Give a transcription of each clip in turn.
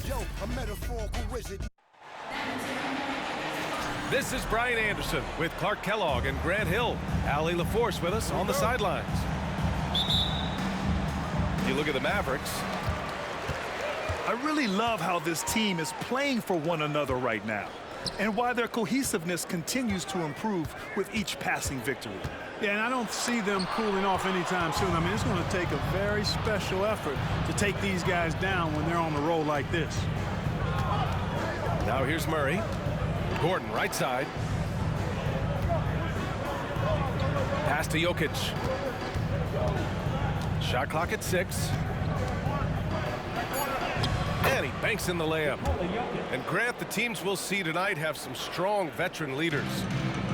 Yo, a metaphorical wizard. This is Brian Anderson with Clark Kellogg and Grant Hill. Allie LaForce with us on the sidelines. You look at the Mavericks. I really love how this team is playing for one another right now, and why their cohesiveness continues to improve with each passing victory. Yeah, and I don't see them cooling off anytime soon. I mean, it's going to take a very special effort to take these guys down when they're on the roll like this. Now here's Murray. Gordon, right side. Pass to Jokic. Shot clock at 6. And he banks in the layup. And Grant, the teams we'll see tonight have some strong veteran leaders.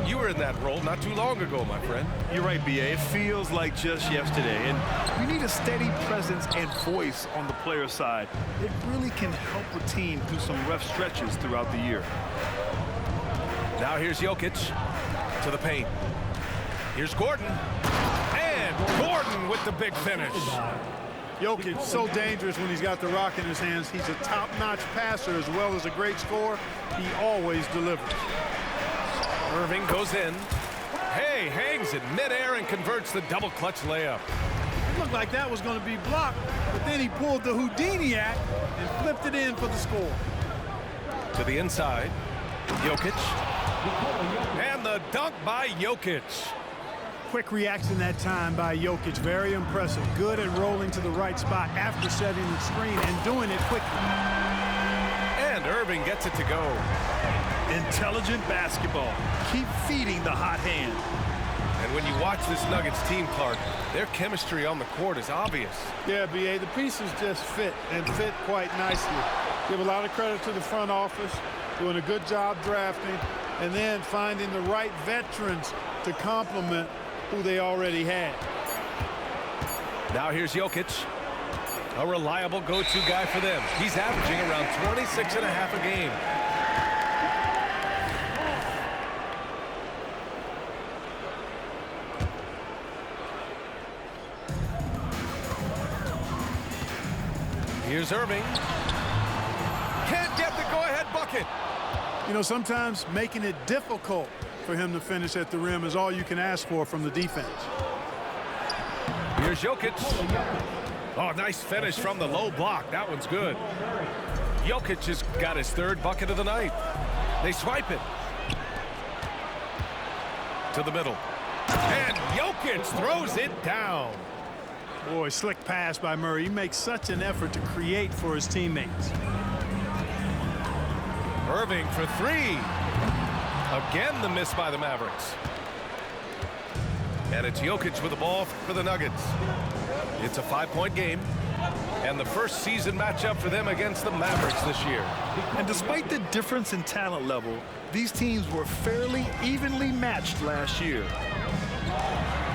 You were in that role not too long ago, my friend. You're right, B.A. It feels like just yesterday. And you need a steady presence and voice on the player side. It really can help a team through some rough stretches throughout the year. Now here's Jokic to the paint. Here's Gordon. And Gordon with the big finish. Jokic, so dangerous when he's got the rock in his hands. He's a top-notch passer as well as a great scorer. He always delivers. Irving goes in. Hey, hangs in midair and converts the double clutch layup. It looked like that was going to be blocked, but then he pulled the Houdini act and flipped it in for the score. To the inside, Jokic. And the dunk by Jokic. Quick reaction that time by Jokic. Very impressive. Good at rolling to the right spot after setting the screen and doing it quickly. And Irving gets it to go. Intelligent basketball. Keep feeding the hot hand. And when you watch this Nuggets team, Clark, their chemistry on the court is obvious. Yeah, B.A., the pieces just fit, and fit quite nicely. Give a lot of credit to the front office, doing a good job drafting, and then finding the right veterans to complement who they already had. Now here's Jokic, a reliable go-to guy for them. He's averaging around 26 and a half a game. Here's Irving. Can't get the go-ahead bucket. You know, sometimes making it difficult for him to finish at the rim is all you can ask for from the defense. Here's Jokic. Oh, nice finish from the low block. That one's good. Jokic has got his third bucket of the night. They swipe it. To the middle. And Jokic throws it down. Boy, slick pass by Murray. He makes such an effort to create for his teammates. Irving for 3. Again, the miss by the Mavericks. And it's Jokic with the ball for the Nuggets. It's a 5-point game. And the first season matchup for them against the Mavericks this year. And despite the difference in talent level, these teams were fairly evenly matched last year.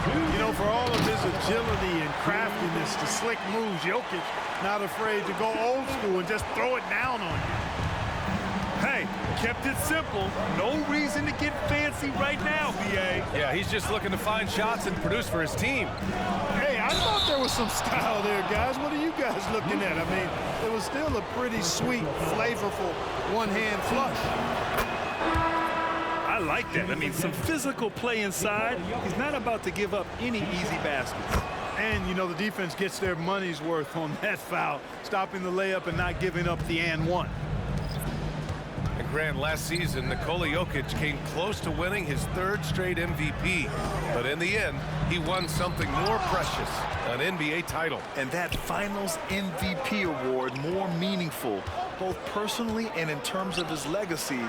You know, for all of his agility and craftiness, the slick moves, Jokic not afraid to go old school and just throw it down on you. Hey, kept it simple. No reason to get fancy right now, B.A. Yeah, he's just looking to find shots and produce for his team. Hey, I thought there was some style there, guys. What are you guys looking at? I mean, it was still a pretty sweet, flavorful one-hand flush. I like that. I mean, some physical play inside. He's not about to give up any easy baskets. And, you know, the defense gets their money's worth on that foul, stopping the layup and not giving up the and one. And Grant, last season, Nikola Jokic came close to winning his 3rd straight MVP. But in the end, he won something more precious, an NBA title. And that Finals MVP award more meaningful, both personally and in terms of his legacy.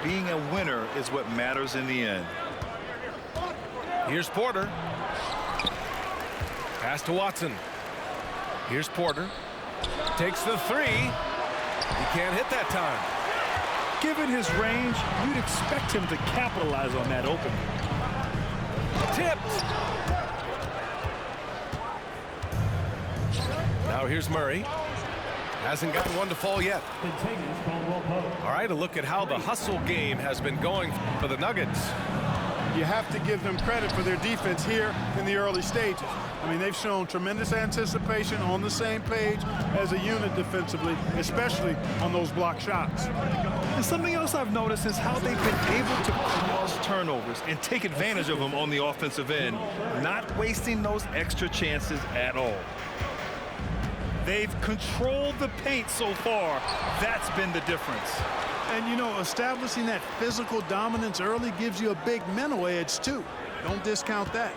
Being a winner is what matters in the end. Here's Porter. Pass to Watson. Here's Porter. Takes the 3. He can't hit that time. Given his range, you'd expect him to capitalize on that opening. Tipped. Now here's Murray. Hasn't gotten one to fall yet. All right, a look at how the hustle game has been going for the Nuggets. You have to give them credit for their defense here in the early stages. I mean, they've shown tremendous anticipation, on the same page as a unit defensively, especially on those block shots. And something else I've noticed is how they've been able to cause turnovers and take advantage of them on the offensive end, not wasting those extra chances at all. They've controlled the paint so far. That's been the difference. And, you know, establishing that physical dominance early gives you a big mental edge, too. Don't discount that.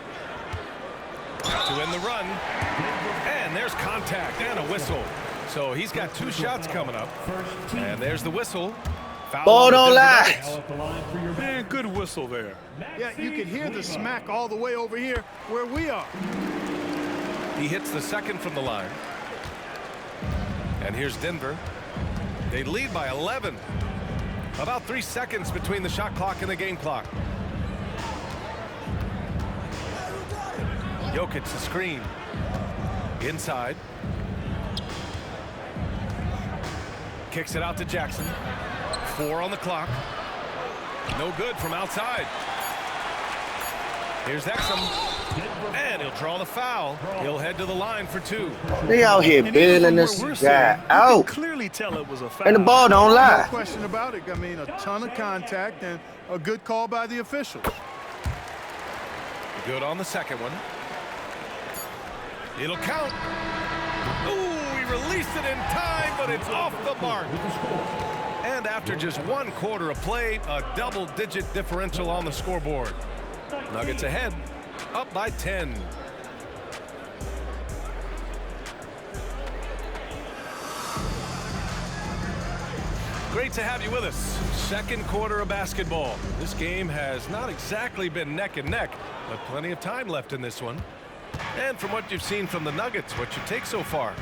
To win the run. And there's contact and a whistle. So he's got 2 shots coming up. And there's the whistle. Foul. Ball don't lie. Man, good whistle there. Yeah, you can hear the smack all the way over here where we are. He hits the second from the line. And here's Denver. They lead by 11. About 3 seconds between the shot clock and the game clock. Jokic the screen. Inside. Kicks it out to Jackson. 4 on the clock. No good from outside. Here's Exum. And he'll draw the foul. He'll head to the line for 2. They out here bailing this guy out. Clearly tell it was a foul. And the ball don't No lie. question about it. I mean, a ton of contact and a good call by the official. Good on the second one. It'll count. Ooh, he released it in time, but it's off the mark. And after just 1 quarter of play, a double-digit differential on the scoreboard. Nuggets ahead, up by 10. Great to have you with us. Second quarter of basketball. This game has not exactly been neck and neck, but plenty of time left in this one. And from what you've seen from the Nuggets, what's your take so far?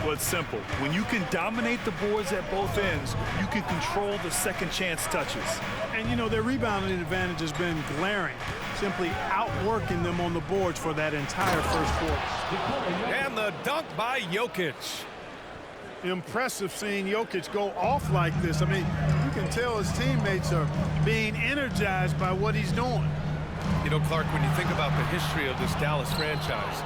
Well, it's simple. When you can dominate the boards at both ends, you can control the second chance touches. And, you know, their rebounding advantage has been glaring, simply outworking them on the boards for that entire first quarter. And the dunk by Jokic. Impressive seeing Jokic go off like this. I mean, you can tell his teammates are being energized by what he's doing. You know, Clark, when you think about the history of this Dallas franchise,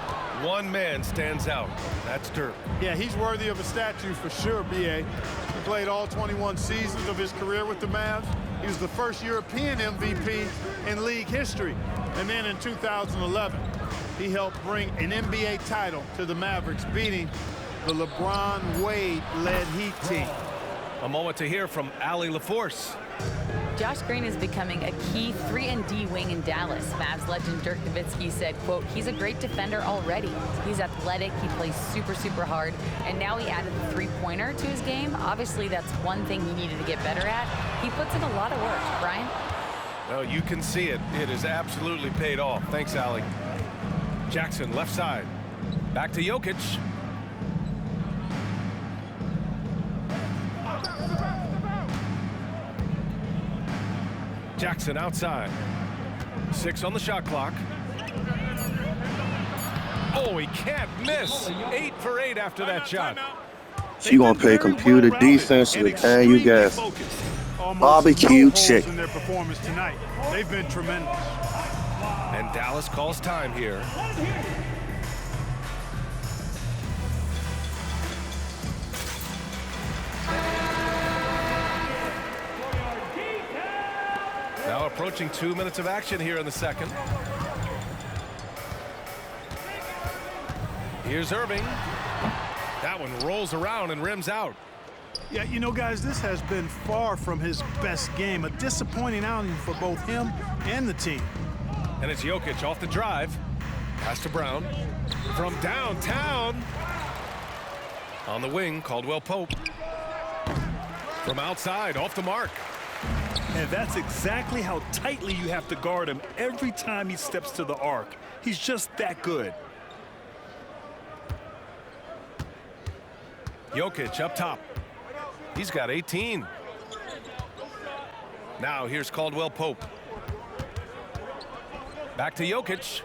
one man stands out. That's Dirk. Yeah, he's worthy of a statue for sure, B.A. He played all 21 seasons of his career with the Mavs. He was the first European MVP in league history. And then in 2011, he helped bring an NBA title to the Mavericks, beating the LeBron Wade-led Heat team. A moment to hear from Allie LaForce. Josh Green is becoming a key 3-and-D wing in Dallas. Mavs legend Dirk Nowitzki said, quote, he's a great defender already. He's athletic, he plays super, super hard, and now he added the 3-pointer to his game. Obviously, that's one thing he needed to get better at. He puts in a lot of work. Brian? Well, you can see it. It has absolutely paid off. Thanks, Allie. Jackson, left side. Back to Jokic. Jackson outside. 6 on the shot clock. Oh, he can't miss. 8 for 8 after that shot. So you gonna play computer defense with time you got barbecue chicken. In their performance tonight. They've been tremendous. And Dallas calls time here. Now approaching 2 minutes of action here in the second. Here's Irving. That one rolls around and rims out. Yeah, you know, guys, this has been far from his best game. A disappointing outing for both him and the team. And it's Jokic off the drive. Pass to Brown. From downtown. On the wing, Caldwell Pope. From outside, off the mark. And that's exactly how tightly you have to guard him every time he steps to the arc. He's just that good. Jokic up top. He's got 18. Now here's Caldwell Pope. Back to Jokic.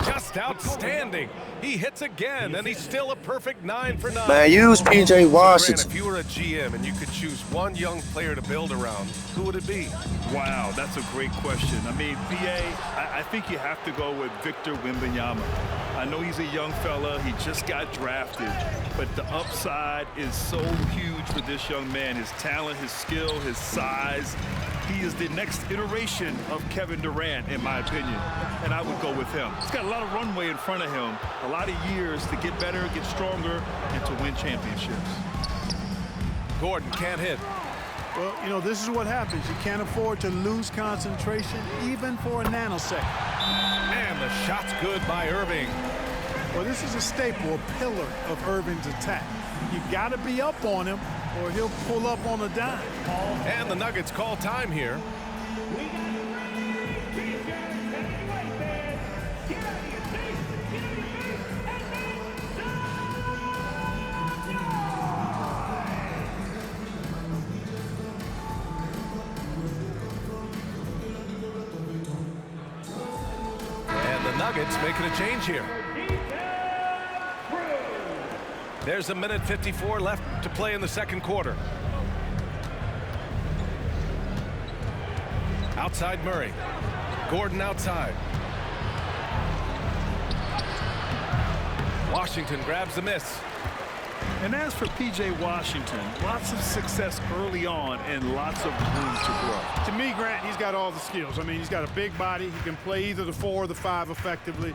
Just outstanding. He hits again, and he's still a perfect 9 for 9. Man, use P.J. Grant, Washington. if you were a GM and you could choose one young player to build around, who would it be? Wow, that's a great question. I mean, B.A., I think you have to go with Victor Wembanyama. I know he's a young fella. He just got drafted. But the upside is so huge for this young man. His talent, his skill, his size. He is the next iteration of Kevin Durant, in my opinion. And I would go with him. He's got a lot of runway in front of him. A lot of years to get better, get stronger, and to win championships. Gordon can't hit. Well, you know, this is what happens. You can't afford to lose concentration even for a nanosecond. And the shot's good by Irving. Well, this is a staple, a pillar of Irving's attack. You got to be up on him or he'll pull up on a dime. And the Nuggets call time here. Nuggets making a change here. There's 1:54 left to play in the second quarter. Outside Murray. Gordon outside. Washington grabs the miss. And as for P.J. Washington, lots of success early on and lots of room to grow. To me, Grant, he's got all the skills. I mean, he's got a big body. He can play either the 4 or the 5 effectively.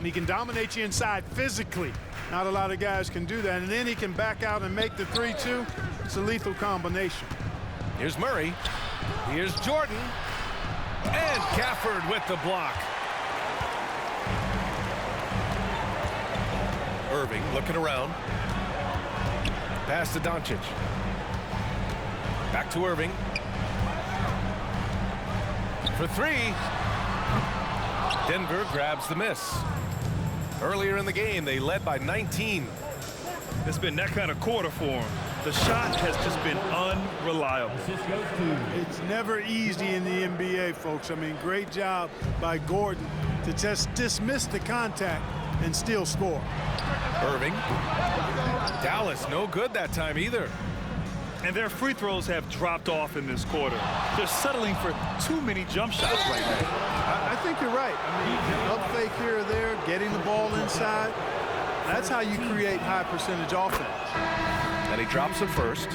He can dominate you inside physically. Not a lot of guys can do that. And then he can back out and make the 3-2. It's a lethal combination. Here's Murray. Here's Jordan. And Gafford with the block. Irving looking around. Pass to Doncic. Back to Irving. For 3. Denver grabs the miss. Earlier in the game, they led by 19. It's been that kind of quarter for him. The shot has just been unreliable. It's never easy in the NBA, folks. I mean, great job by Gordon to just dismiss the contact and still score. Irving. Dallas no good that time either. And their free throws have dropped off in this quarter. They're settling for too many jump shots right now. I think you're right. I mean, up fake here or there, getting the ball inside. That's how you create high percentage offense. And he drops it first.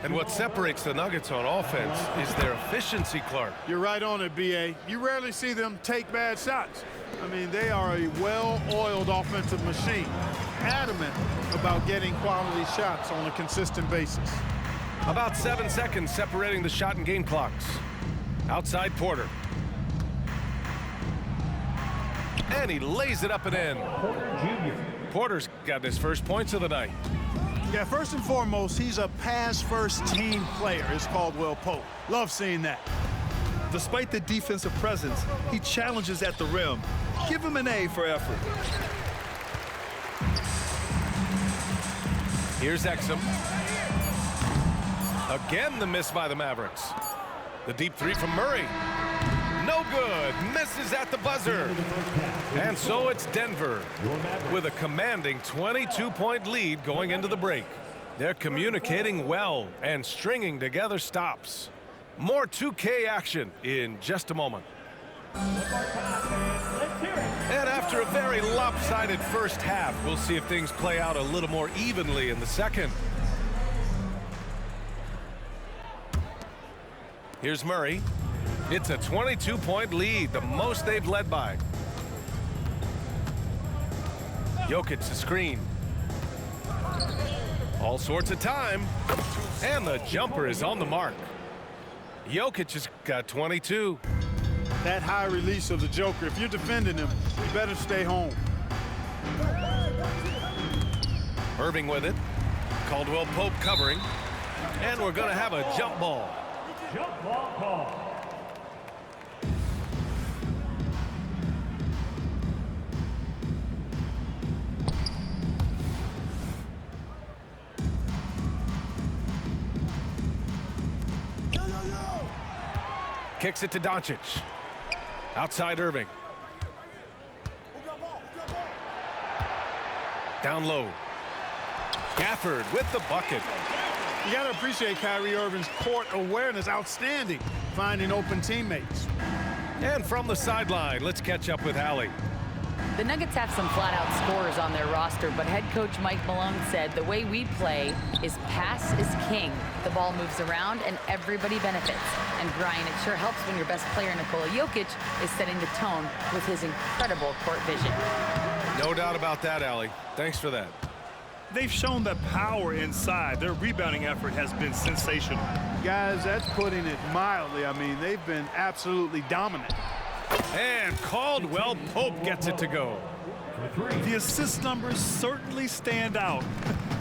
And what separates the Nuggets on offense is their efficiency, Clark. You're right on it, B.A. You rarely see them take bad shots. I mean, they are a well-oiled offensive machine, adamant about getting quality shots on a consistent basis. About 7 seconds separating the shot and game clocks. Outside Porter. And he lays it up and in. Porter's got his first points of the night. Yeah, first and foremost, he's a pass-first team player, as Caldwell Pope. Love seeing that. Despite the defensive presence, he challenges at the rim. Give him an A for effort. Here's Exum. Again, the miss by the Mavericks. The deep 3 from Murray. No good. Misses at the buzzer. And so it's Denver with a commanding 22-point lead going into the break. They're communicating well and stringing together stops. More 2K action in just a moment. And after a very lopsided first half, we'll see if things play out a little more evenly in the second. Here's Murray. It's a 22-point lead, the most they've led by. Jokic the screen. All sorts of time. And the jumper is on the mark. Jokic has got 22. That high release of the Joker, if you're defending him, you better stay home. Irving with it. Caldwell Pope covering. And we're going to have a jump ball. Jump ball call. Kicks it to Doncic. Outside Irving. Down low. Gafford with the bucket. You got to appreciate Kyrie Irving's court awareness. Outstanding. Finding open teammates. And from the sideline, let's catch up with Allie. The Nuggets have some flat-out scorers on their roster, but head coach Mike Malone said the way we play is pass is king. The ball moves around and everybody benefits. And Brian, it sure helps when your best player, Nikola Jokic, is setting the tone with his incredible court vision. No doubt about that, Allie. Thanks for that. They've shown the power inside. Their rebounding effort has been sensational. Guys, that's putting it mildly. I mean, they've been absolutely dominant. And Caldwell Pope gets it to go. The assist numbers certainly stand out.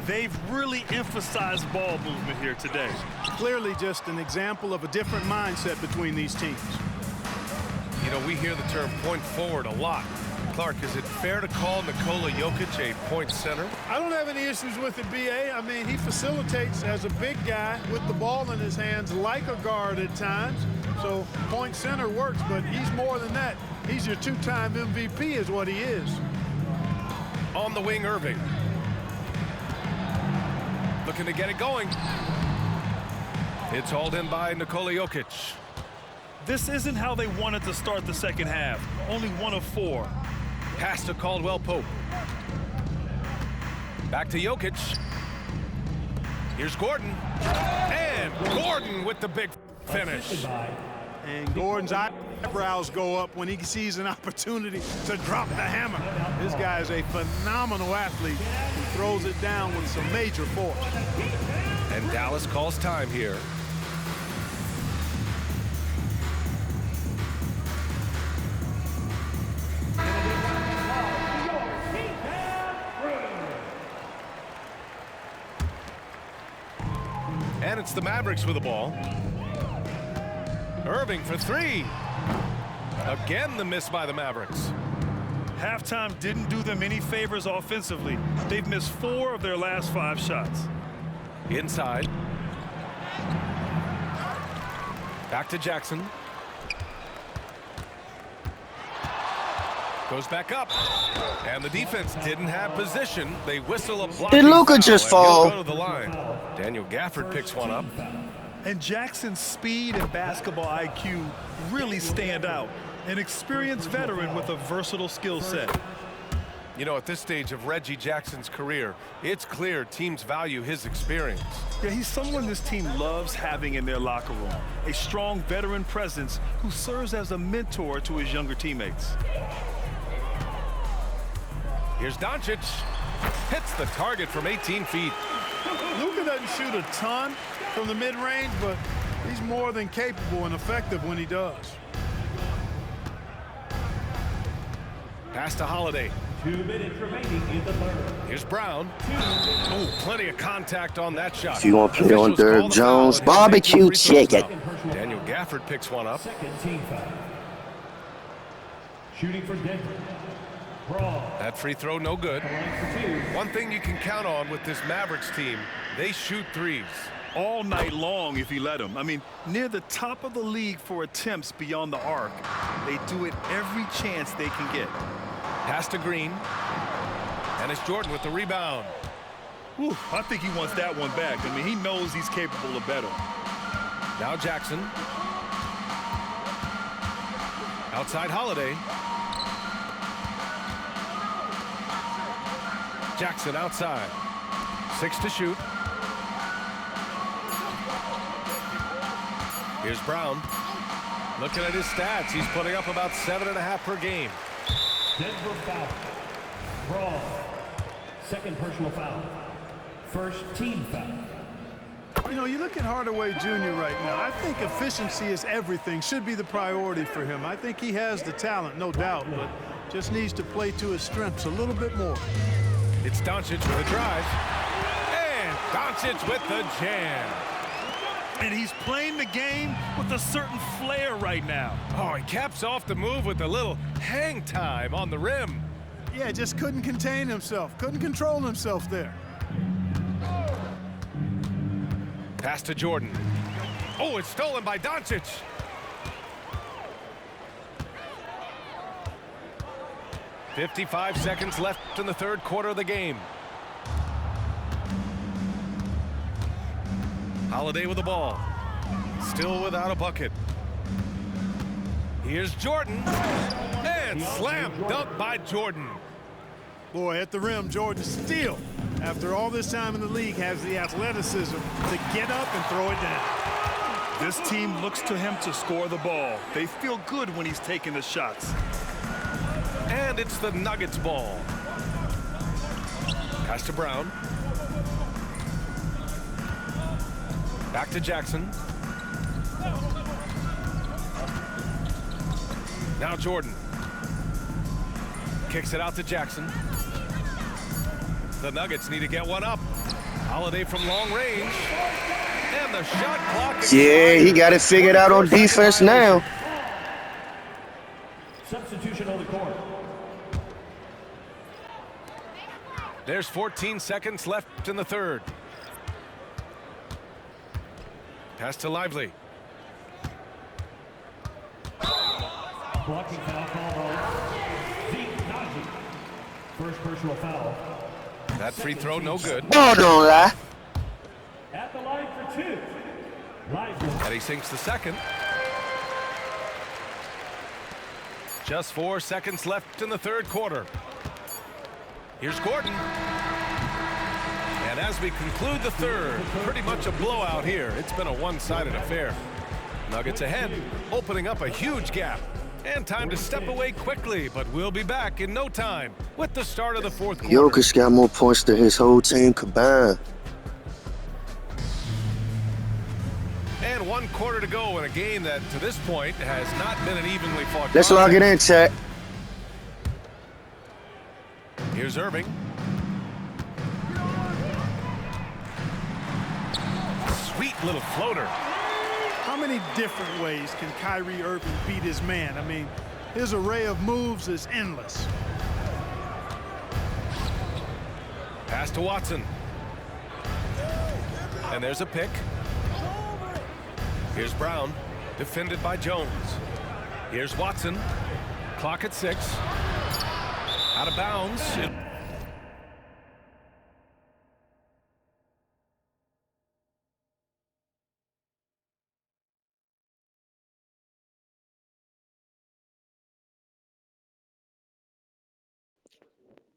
They've really emphasized ball movement here today. Clearly just an example of a different mindset between these teams. You know, we hear the term point forward a lot. Clark, is it fair to call Nikola Jokic a point center? I don't have any issues with it, B.A. I mean, he facilitates as a big guy with the ball in his hands like a guard at times. So point center works, but he's more than that. He's your two-time MVP is what he is. On the wing, Irving. Looking to get it going. It's hauled in by Nikola Jokic. This isn't how they wanted to start the second half. Only 1 of 4. Pass to Caldwell Pope. Back to Jokic. Here's Gordon. And Gordon with the big finish. And Gordon's eyebrows go up when he sees an opportunity to drop the hammer. This guy is a phenomenal athlete who throws it down with some major force. And Dallas calls time here. And it's the Mavericks with the ball. Irving for 3. Again, the miss by the Mavericks. Halftime didn't do them any favors offensively. They've missed 4 of their last 5 shots. Inside. Back to Jackson. Goes back up. And the defense didn't have position. They whistle a block. Did Luka just fall? Go to the line. Daniel Gafford picks one up. And Jackson's speed and basketball IQ really stand out. An experienced veteran with a versatile skill set. You know, at this stage of Reggie Jackson's career, it's clear teams value his experience. Yeah, he's someone this team loves having in their locker room. A strong veteran presence who serves as a mentor to his younger teammates. Here's Doncic. Hits the target from 18 feet. Luka doesn't shoot a ton from the mid-range, but he's more than capable and effective when he does. Pass to Holiday. 2 minutes remaining in the third. Here's Brown. Oh, plenty of contact on that shot. If you want to play on Derrick Jones, barbecue chicken. Daniel Gafford picks one up. Second team foul. Shooting for Denver. Brawl. That free throw no good. One thing you can count on with this Mavericks team, they shoot threes. All night long if he let them. I mean, near the top of the league for attempts beyond the arc. They do it every chance they can get. Pass to Green. And it's Jordan with the rebound. Whew, I think he wants that one back. I mean, he knows he's capable of better. Now Jackson. Outside Holiday. Jackson outside. 6 to shoot. Here's Brown. Looking at his stats, he's putting up about 7.5 per game. Denver foul. Brawl. Second personal foul. First team foul. You know, you look at Hardaway Jr. right now. I think efficiency is everything, should be the priority for him. I think he has the talent, no doubt, but just needs to play to his strengths a little bit more. It's Doncic with a drive. And Doncic with the jam. And he's playing the game with a certain flair right now. Oh, he caps off the move with a little hang time on the rim. Yeah, just couldn't contain himself, couldn't control himself there. Pass to Jordan. Oh, it's stolen by Doncic. .55 seconds left in the third quarter of the game. Holiday with the ball. Still without a bucket. Here's Jordan. And slam dunk by Jordan. Boy, at the rim, Jordan still, after all this time in the league, has the athleticism to get up and throw it down. This team looks to him to score the ball. They feel good when he's taking the shots. And it's the Nuggets ball. Pass to Brown. Back to Jackson. Now Jordan. Kicks it out to Jackson. The Nuggets need to get one up. Holiday from long range. And the shot clock. Yeah, he got it figured out on defense now. Substitution on the court. There's 14 seconds left in the third. Pass to Lively. Blocking foul called on Zeke Naji. First personal foul. That free throw no good. Oh, don't lie. At the line for two. Lively. And he sinks the second. Just 4 seconds left in the third quarter. Here's Gordon. And as we conclude the third, pretty much a blowout here. It's been a one-sided affair. Nuggets ahead, opening up a huge gap. And time to step away quickly, but we'll be back in no time with the start of the fourth quarter. Jokic got more points than his whole team combined. And 1 quarter to go in a game that, to this point, has not been an evenly fought Let's lock it in, chat. Here's Irving. Sweet little floater. How many different ways can Kyrie Irving beat his man? I mean, his array of moves is endless. Pass to Watson. And there's a pick. Here's Brown, defended by Jones. Here's Watson. Clock at 6. Out of bounds.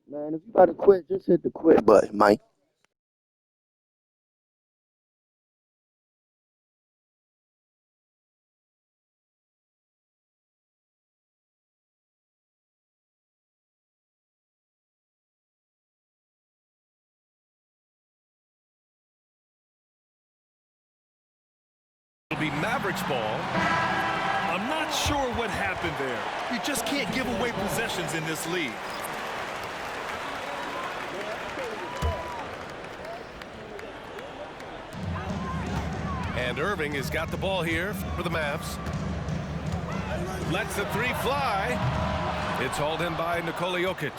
Man, if you about to quit, just hit the quit button, Mike. It'll be Mavericks ball. I'm not sure what happened there. You just can't give away possessions in this league. And Irving has got the ball here for the Mavs. Lets the three fly. It's hauled in by Nikola Jokic.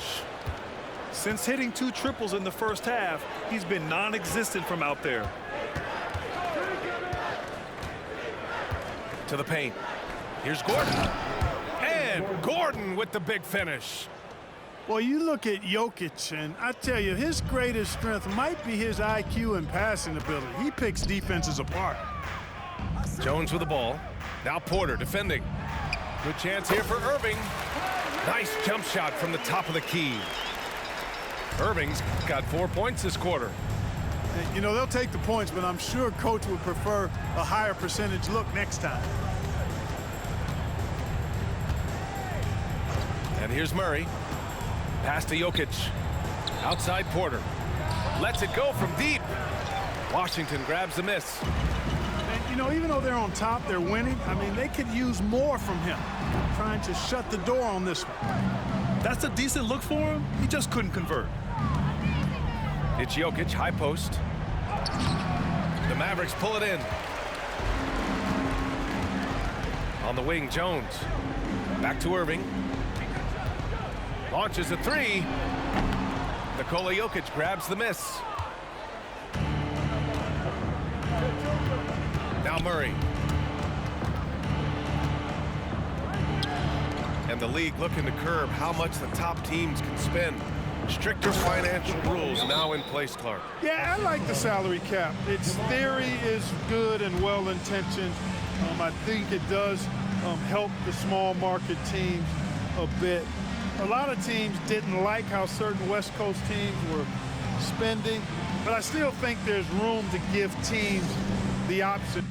Since hitting 2 triples in the first half, he's been non-existent from out there. To the paint. Here's Gordon. And Gordon with the big finish. Well, you look at Jokic, and I tell you, his greatest strength might be his IQ and passing ability. He picks defenses apart. Jones with the ball. Now Porter defending. Good chance here for Irving. Nice jump shot from the top of the key. Irving's got 4 points this quarter. You know, they'll take the points, but I'm sure Coach would prefer a higher percentage look next time. And here's Murray. Pass to Jokic. Outside Porter. Lets it go from deep. Washington grabs the miss. And, you know, even though they're on top, they're winning. I mean, they could use more from him. Trying to shut the door on this one. That's a decent look for him. He just couldn't convert. It's Jokic, high post. The Mavericks pull it in. On the wing, Jones. Back to Irving. Launches a three. Nikola Jokic grabs the miss. Now Murray. And the league looking to curb how much the top teams can spend. Stricter financial rules now in place, Clark. Yeah, I like the salary cap. Its theory is good and well-intentioned. I think it does help the small market teams a bit. A lot of teams didn't like how certain West Coast teams were spending, but I still think there's room to give teams the option.